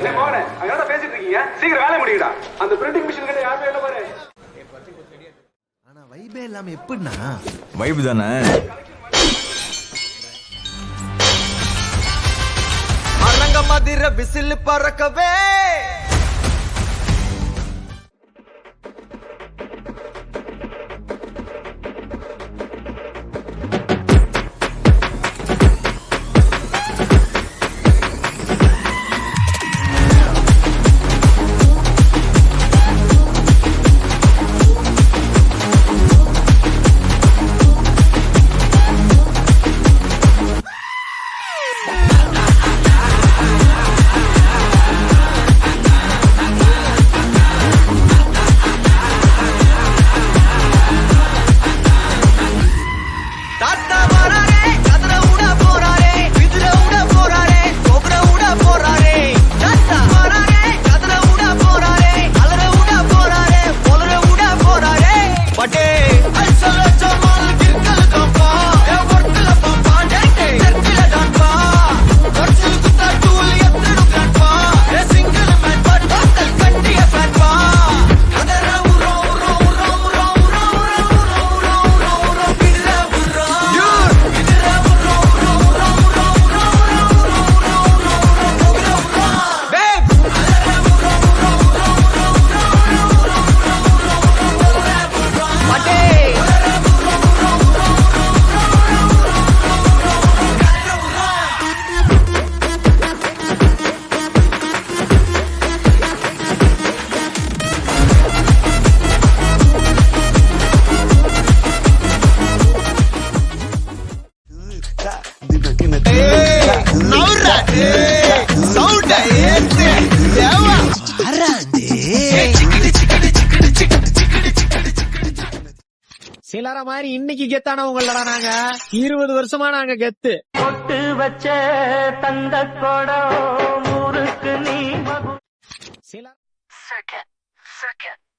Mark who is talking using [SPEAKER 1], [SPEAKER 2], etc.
[SPEAKER 1] பேசிட்டு இருக்கீங்க, சீக்கிரம் வேலை முடியுடா. அந்த பிரிண்டிங் மிஷின் கிட்ட யாருமே இல்ல பாரு.
[SPEAKER 2] ஆனா வைபே இல்லாம எப்படின்னா
[SPEAKER 3] வைப் தானே.
[SPEAKER 2] அரங்க மதிர விசில் பறக்கவே
[SPEAKER 4] சிலர மாதிரி இன்னைக்கு கெத்தானவங்களடா நாங்க. 20 வருஷமா நாங்க கெத்து.
[SPEAKER 5] பொட்டு வச்ச தந்த கொடம் ஊருக்கு நீ
[SPEAKER 4] சில
[SPEAKER 5] Circuit.